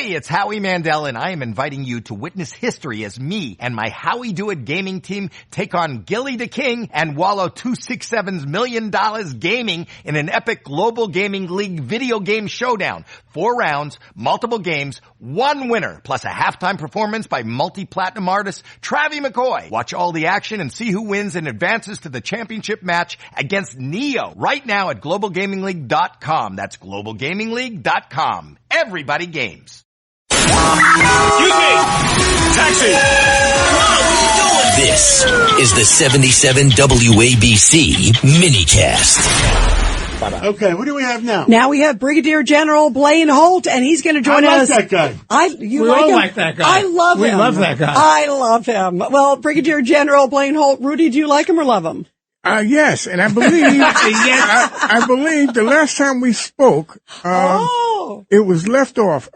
Hey, it's Howie Mandel, and I am inviting you to witness history as me and my Howie Do It gaming team take on Gilly the King and Wallow 267's $1 million gaming in an epic global gaming league video game showdown. 4 rounds, multiple games, 1 winner, plus a halftime performance by multi-platinum artist Travie McCoy. Watch all the action and see who wins and advances to the championship match against Neo right now at globalgamingleague.com. That's globalgamingleague.com. Everybody games. Excuse me! Taxi! This is the 77 WABC minicast. Okay, what do we have now? Now we have Brigadier General Blaine Holt, and he's going to join us. I like that guy. We all like that guy. I love him. We love that guy. I love him. Well, Brigadier General Blaine Holt, Rudy, do you like him or love him? Yes, and I believe, I believe the last time we spoke, it was left off,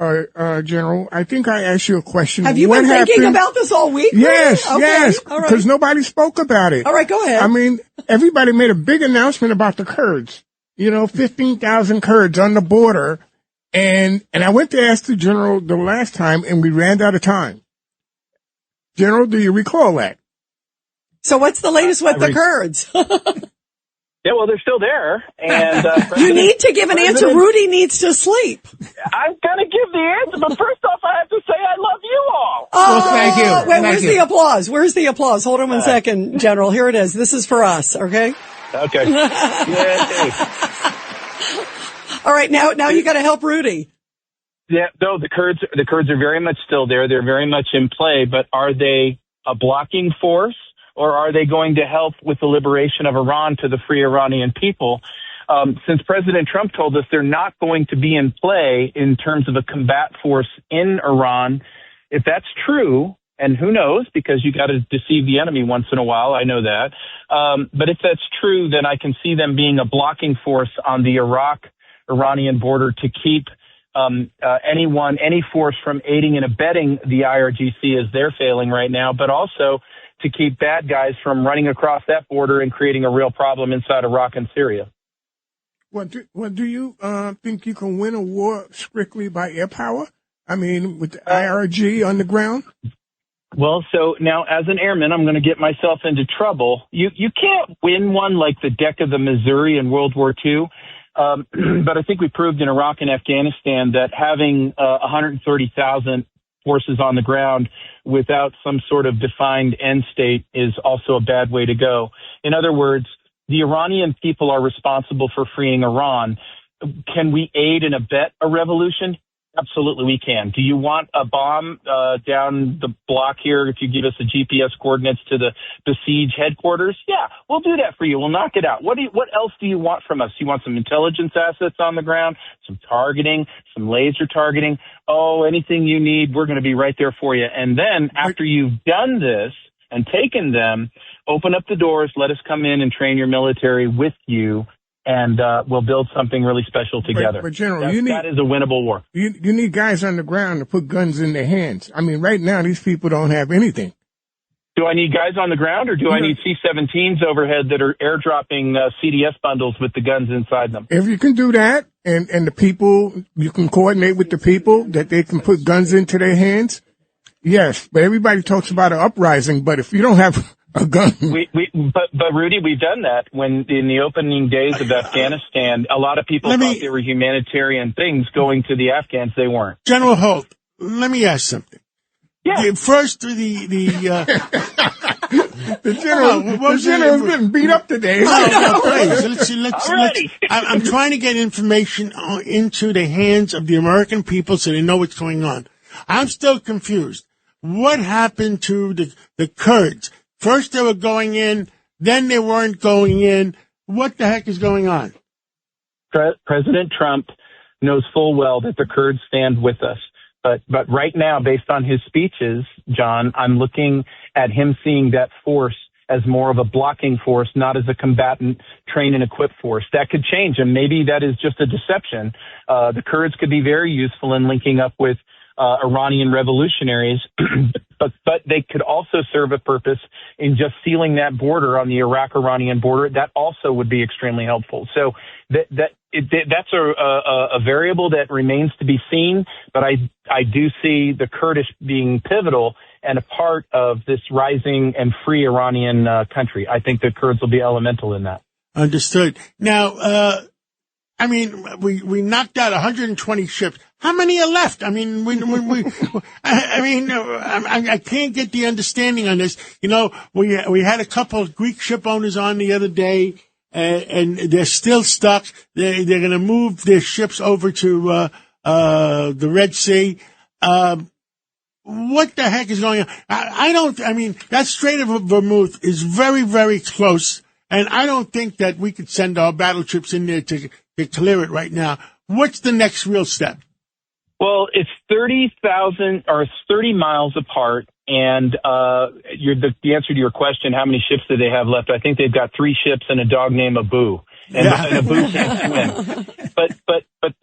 General. I think I asked you a question. Have you been thinking about this all week? Yes, really? yes, All right. because nobody spoke about it. All right, go ahead. I mean, everybody made a big announcement about the Kurds. 15,000 Kurds on the border. And I went to ask the General the last time, and we ran out of time. General, do you recall that? So what's the latest with the Kurds? Yeah, well, they're still there. And you need to give an answer. Rudy needs to sleep. I'm going to give the answer, but first off, I have to say I love you all. Oh, well, thank you. Wait, where's the applause? Where's the applause? Hold on one second, General. Here it is. This is for us, okay? Okay. Yeah. All right, now you got to help Rudy. Yeah, no, the Kurds are very much still there. They're very much in play, but are they a blocking force? Or are they going to help with the liberation of Iran to the free Iranian people? Since President Trump told us they're not going to be in play in terms of a combat force in Iran, if that's true, and who knows, because you got to deceive the enemy once in a while, I know that. But if that's true, then I can see them being a blocking force on the Iraq-Iranian border to keep any force from aiding and abetting the IRGC as they're failing right now, but also to keep bad guys from running across that border and creating a real problem inside Iraq and Syria. Do you think you can win a war strictly by air power? I mean, with the IRG on the ground? Well, so now as an airman, I'm going to get myself into trouble. You can't win one like the deck of the Missouri in World War II. But I think we proved in Iraq and Afghanistan that having 130,000 forces on the ground without some sort of defined end state is also a bad way to go. In other words, the Iranian people are responsible for freeing Iran. Can we aid and abet a revolution? Absolutely, we can. Do you want a bomb down the block here if you give us the GPS coordinates to the besieged headquarters? Yeah, we'll do that for you. We'll knock it out. What else do you want from us? You want some intelligence assets on the ground, some targeting, some laser targeting? Oh, anything you need, we're going to be right there for you. And then after you've done this and taken them, open up the doors, let us come in and train your military with you, and we'll build something really special together. But General, that is a winnable war. You need guys on the ground to put guns in their hands. I mean, right now, these people don't have anything. Do I need guys on the ground, or do I need C-17s overhead that are airdropping CDS bundles with the guns inside them? If you can do that, and the people, you can coordinate with the people that they can put guns into their hands, yes. But everybody talks about an uprising, but if you don't have a gun. But Rudy, we've done that when in the opening days of Afghanistan, a lot of people thought they were humanitarian things going to the Afghans. They weren't. General Holt, let me ask something. Yeah. First, the general's getting beat up today. I'm trying to get information into the hands of the American people so they know what's going on. I'm still confused. What happened to the Kurds? First they were going in, then they weren't going in. What the heck is going on? President Trump knows full well that the Kurds stand with us. But right now, based on his speeches, John, I'm looking at him seeing that force as more of a blocking force, not as a combatant, train and equip force. That could change, and maybe that is just a deception. The Kurds could be very useful in linking up with Iranian revolutionaries, but they could also serve a purpose in just sealing that border on the Iraq-Iranian border. That also would be extremely helpful. So that's a variable that remains to be seen, but I do see the Kurdish being pivotal and a part of this rising and free Iranian country. I think the Kurds will be elemental in that. Understood. Now, I mean, we knocked out 120 ships. How many are left? I mean, I can't get the understanding on this. You know, we had a couple of Greek ship owners on the other day, and they're still stuck. They're going to move their ships over to the Red Sea. What the heck is going on? That Strait of Hormuz is very, very close, and I don't think that we could send our battleships in there to clear it right now. What's the next real step? Well, it's 30,000 or 30 miles apart, and the answer to your question, how many ships do they have left? I think they've got 3 ships and a dog named Abu, and Abu can't swim. But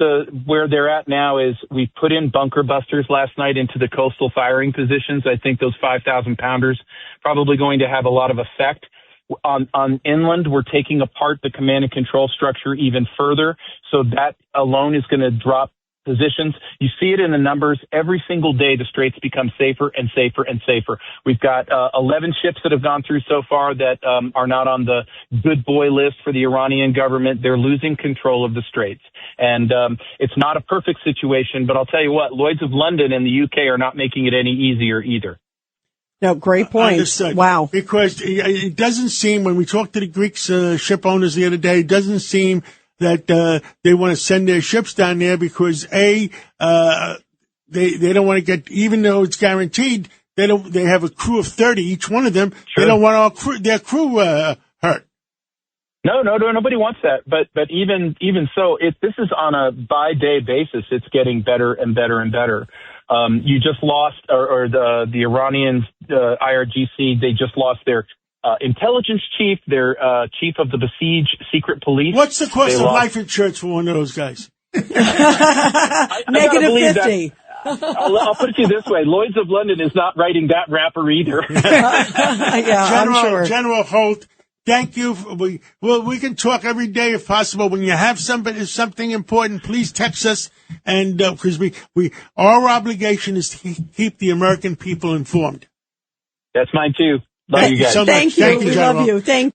where they're at now is we put in bunker busters last night into the coastal firing positions. I think those 5,000 pounders probably going to have a lot of effect. On inland, we're taking apart the command and control structure even further, so that alone is going to drop positions. You see it in the numbers. Every single day, the Straits become safer and safer and safer. We've got 11 ships that have gone through so far that are not on the good boy list for the Iranian government. They're losing control of the Straits. And it's not a perfect situation, but I'll tell you what, Lloyd's of London and the UK are not making it any easier either. No, great point. Understood. Wow. Because it doesn't seem, when we talked to the Greek ship owners the other day, it doesn't seem that they want to send their ships down there because they don't want to get, even though it's guaranteed, they have a crew of 30, each one of them. Sure. They don't want their crew hurt. No, nobody wants that. But even so, this is on a by day basis. It's getting better and better and better. You just lost, or the Iranians, IRGC, they just lost their intelligence chief, their chief of the besieged secret police. What's the cost of life insurance for one of those guys? Negative 50. I'll put it to you this way. Lloyd's of London is not writing that rapper either. I'm sure. General Holt, thank you. We can talk every day if possible. When you have something important, please text us. And because our obligation is to keep the American people informed. That's mine too. Love you guys. So Thank you. Thank you, we General. love you. Thank